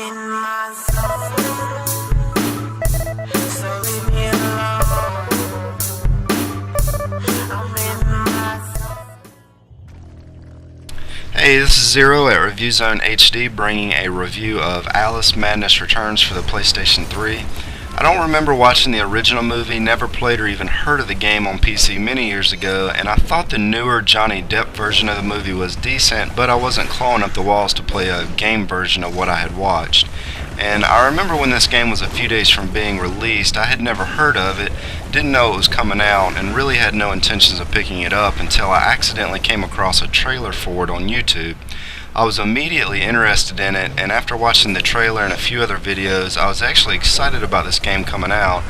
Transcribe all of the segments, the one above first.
in my zone, so leave me alone. I'm in my zone. Hey, this is Zero at ReviewZoneHD bringing a review of Alice Madness Returns for the PlayStation 3. I don't remember watching the original movie, never played or even heard of the game on PC many years ago, and I thought the newer Johnny Depp version of the movie was decent, but I wasn't clawing up the walls to play a game version of what I had watched. And I remember when this game was a few days from being released, I had never heard of it, didn't know it was coming out, and really had no intentions of picking it up until I accidentally came across a trailer for it on YouTube. I was immediately interested in it, and after watching the trailer and a few other videos, I was actually excited about this game coming out.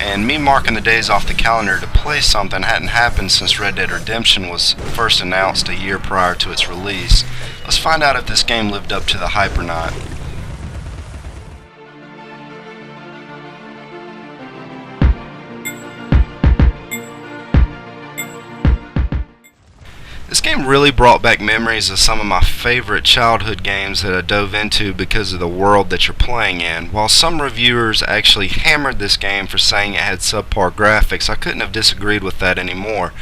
And me marking the days off the calendar to play something hadn't happened since Red Dead Redemption was first announced a year prior to its release. Let's find out if this game lived up to the hype or not. This game really brought back memories of some of my favorite childhood games that I dove into because of the world that you're playing in. While some reviewers actually hammered this game for saying it had subpar graphics, I couldn't have disagreed with that anymore.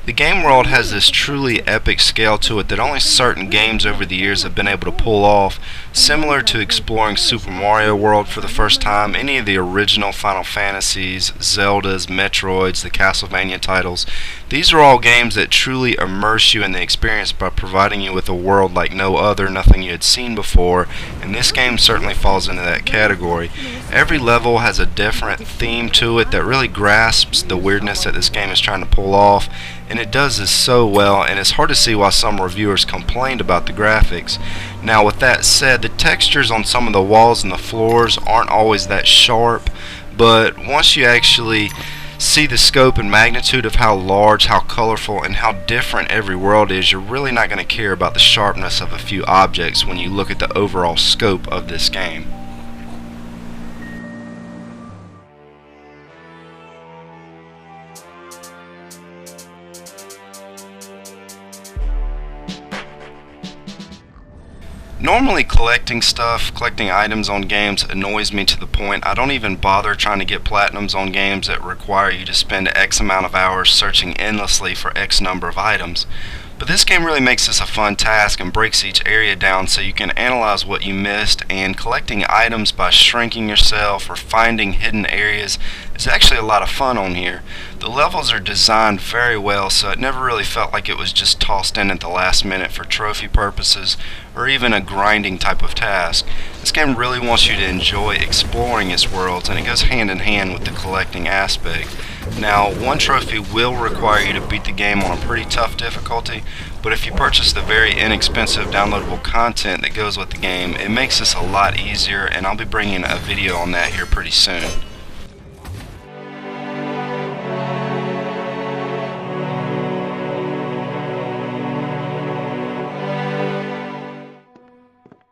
The game world has this truly epic scale to it that only certain games over the years have been able to pull off, similar to exploring Super Mario World for the first time, any of the original Final Fantasies, Zeldas, Metroids, the Castlevania titles. These are all games that truly immerse you in the experience by providing you with a world like no other, nothing you had seen before, and this game certainly falls into that category. Every level has a different theme to it that really grasps the weirdness that this game is trying to pull off, and it does this so well, and it's hard to see why some reviewers complained about the graphics. Now with that said, the textures on some of the walls and the floors aren't always that sharp, but once you actually see the scope and magnitude of how large, how colorful, and how different every world is, you're really not going to care about the sharpness of a few objects when you look at the overall scope of this game. Normally collecting items on games annoys me to the point I don't even bother trying to get platinums on games that require you to spend X amount of hours searching endlessly for X number of items. But this game really makes this a fun task and breaks each area down so you can analyze what you missed, and collecting items by shrinking yourself or finding hidden areas is actually a lot of fun on here. The levels are designed very well, so it never really felt like it was just tossed in at the last minute for trophy purposes or even a grinding type of task. This game really wants you to enjoy exploring its worlds, and it goes hand in hand with the collecting aspect. Now, one trophy will require you to beat the game on a pretty tough difficulty, but if you purchase the very inexpensive downloadable content that goes with the game, it makes this a lot easier, and I'll be bringing a video on that here pretty soon.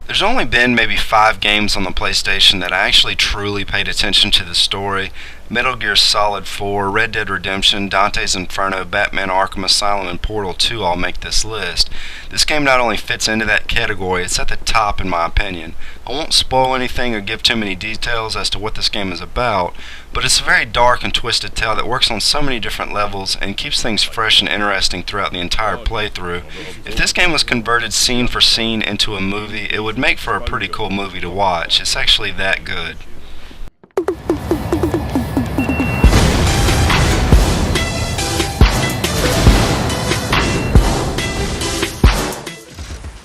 There's only been maybe 5 games on the PlayStation that I actually truly paid attention to the story. Metal Gear Solid 4, Red Dead Redemption, Dante's Inferno, Batman Arkham Asylum, and Portal 2 all make this list. This game not only fits into that category, it's at the top in my opinion. I won't spoil anything or give too many details as to what this game is about, but it's a very dark and twisted tale that works on so many different levels and keeps things fresh and interesting throughout the entire playthrough. If this game was converted scene for scene into a movie, it would make for a pretty cool movie to watch. It's actually that good.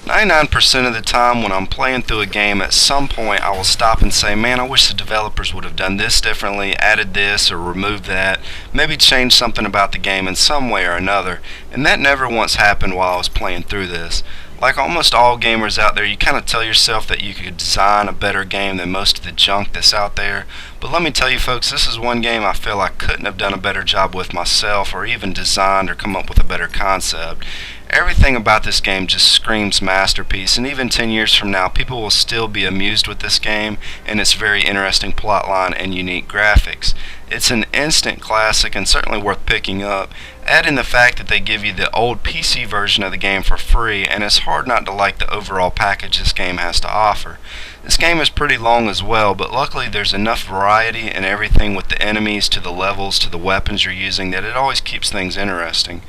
"99% of the time when I'm playing through a game, at some point I will stop and say, man, I wish the developers would have done this differently, added this or removed that, maybe changed something about the game in some way or another, and that never once happened while I was playing through this. Like almost all gamers out there, you kind of tell yourself that you could design a better game than most of the junk that's out there, but let me tell you folks, this is one game I feel I couldn't have done a better job with myself or even designed or come up with a better concept. Everything about this game just screams masterpiece, and even 10 years from now, people will still be amused with this game and its very interesting plotline and unique graphics. It's an instant classic and certainly worth picking up. Add in the fact that they give you the old PC version of the game for free, and it's hard not to like the overall package this game has to offer. This game is pretty long as well, but luckily there's enough variety in everything, with the enemies to the levels to the weapons you're using, that it always keeps things interesting.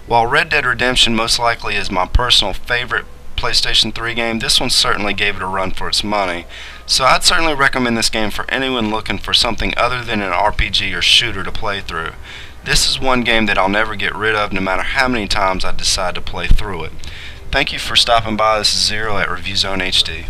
While Red Dead Redemption most likely is my personal favorite PlayStation 3 game, this one certainly gave it a run for its money. So I'd certainly recommend this game for anyone looking for something other than an RPG or shooter to play through. This is one game that I'll never get rid of, no matter how many times I decide to play through it. Thank you for stopping by. This is Zero at ReviewZoneHD.